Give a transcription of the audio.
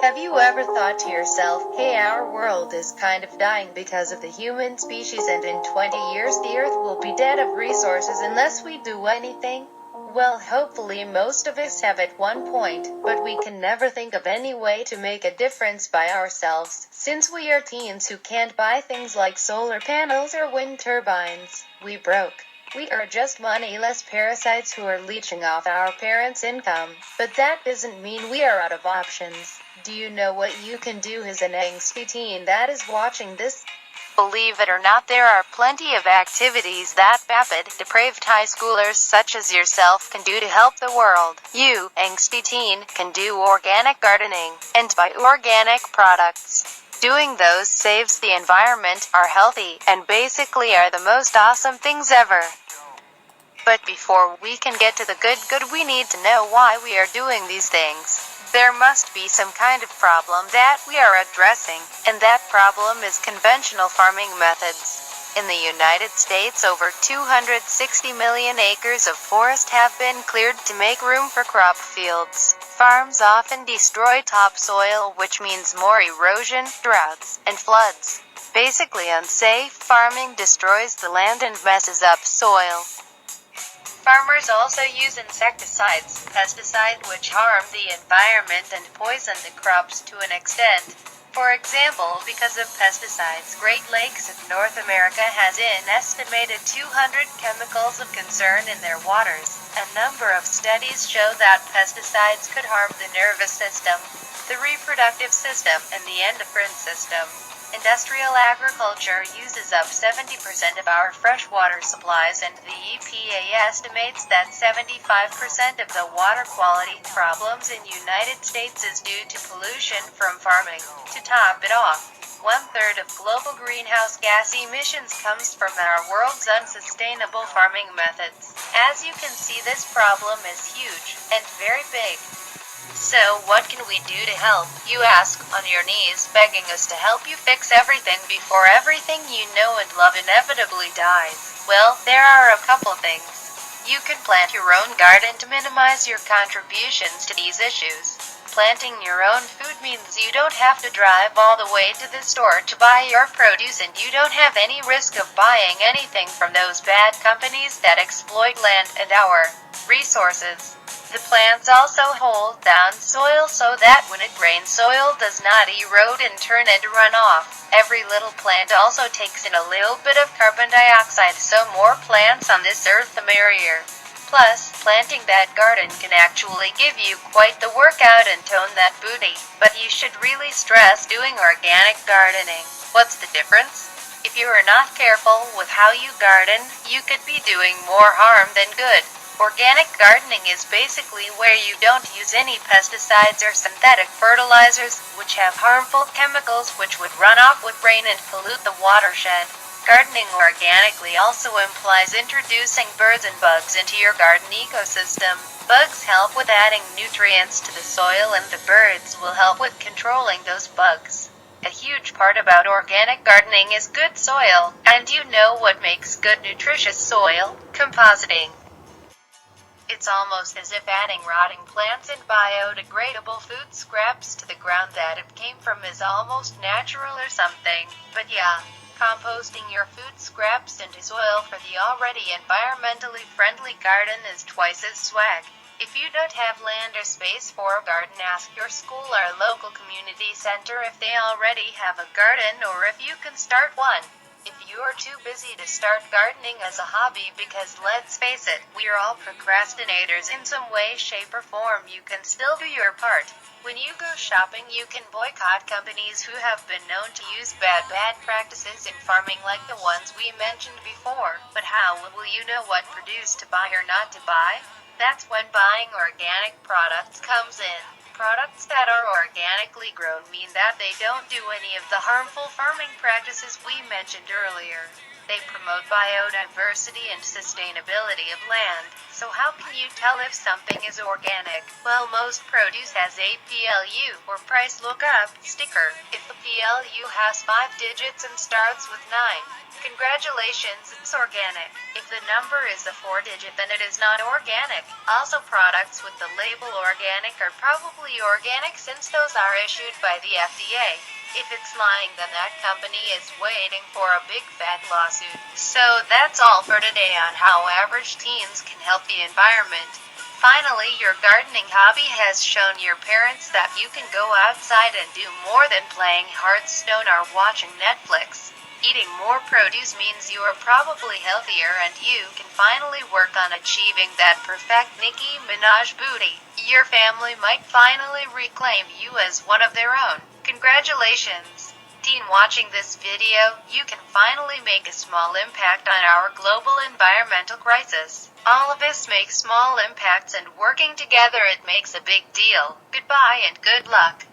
Have you ever thought to yourself, hey, our world is kind of dying because of the human species, and in 20 years the Earth will be dead of resources unless we do anything? Well, hopefully most of us have at one point, but we can never think of any way to make a difference by ourselves, since we are teens who can't buy things like solar panels or wind turbines. We broke. We are just moneyless parasites who are leeching off our parents' income. But that doesn't mean we are out of options. Do you know what you can do as an angsty teen that is watching this? Believe it or not, there are plenty of activities that vapid, depraved high schoolers such as yourself can do to help the world. You, angsty teen, can do organic gardening, and buy organic products. Doing those saves the environment, are healthy, and basically are the most awesome things ever. But before we can get to the good, we need to know why we are doing these things. There must be some kind of problem that we are addressing, and that problem is conventional farming methods. In the United States, over 260 million acres of forest have been cleared to make room for crop fields. Farms often destroy topsoil, which means more erosion, droughts, and floods. Basically, unsafe farming destroys the land and messes up soil. Farmers also use insecticides, pesticides which harm the environment and poison the crops to an extent. For example, because of pesticides, Great Lakes of North America has an estimated 200 chemicals of concern in their waters. A number of studies show that pesticides could harm the nervous system, the reproductive system, and the endocrine system. Industrial agriculture uses up 70% of our freshwater supplies, and the EPA estimates that 75% of the water quality problems in United States is due to pollution from farming. To top it off, 1/3 of global greenhouse gas emissions comes from our world's unsustainable farming methods. As you can see, this problem is huge and very big. So, what can we do to help? You ask, on your knees, begging us to help you fix everything before everything you know and love inevitably dies. Well, there are a couple things. You can plant your own garden to minimize your contributions to these issues. Planting your own food means you don't have to drive all the way to the store to buy your produce, and you don't have any risk of buying anything from those bad companies that exploit land and our resources. The plants also hold down soil so that when it rains, soil does not erode and turn into runoff. Every little plant also takes in a little bit of carbon dioxide, so more plants on this earth the merrier. Plus, planting that garden can actually give you quite the workout and tone that booty. But you should really stress doing organic gardening. What's the difference? If you are not careful with how you garden, you could be doing more harm than good. Organic gardening is basically where you don't use any pesticides or synthetic fertilizers, which have harmful chemicals which would run off with rain and pollute the watershed. Gardening organically also implies introducing birds and bugs into your garden ecosystem. Bugs help with adding nutrients to the soil, and the birds will help with controlling those bugs. A huge part about organic gardening is good soil, and you know what makes good nutritious soil? Compositing. It's almost as if adding rotting plants and biodegradable food scraps to the ground that it came from is almost natural or something. But yeah, composting your food scraps into soil for the already environmentally friendly garden is twice as swag. If you don't have land or space for a garden, ask your school or local community center if they already have a garden or if you can start one. If you are too busy to start gardening as a hobby, because let's face it, we are all procrastinators in some way, shape, or form, you can still do your part. When you go shopping, you can boycott companies who have been known to use bad practices in farming like the ones we mentioned before. But how will you know what produce to buy or not to buy? That's when buying organic products comes in. Products that are organically grown mean that they don't do any of the harmful farming practices we mentioned earlier. They promote biodiversity and sustainability of land. So how can you tell if something is organic? Well, most produce has a PLU, or price lookup, sticker. If the PLU has 5 digits and starts with 9, congratulations, it's organic. If the number is a 4-digit, then it is not organic. Also, products with the label organic are probably organic since those are issued by the FDA. If it's lying, then that company is waiting for a big fat lawsuit. So that's all for today on how average teens can help the environment. Finally, your gardening hobby has shown your parents that you can go outside and do more than playing Hearthstone or watching Netflix. Eating more produce means you are probably healthier and you can finally work on achieving that perfect Nicki Minaj booty. Your family might finally reclaim you as one of their own. Congratulations! Teen watching this video, you can finally make a small impact on our global environmental crisis. All of us make small impacts, and working together it makes a big deal. Goodbye and good luck.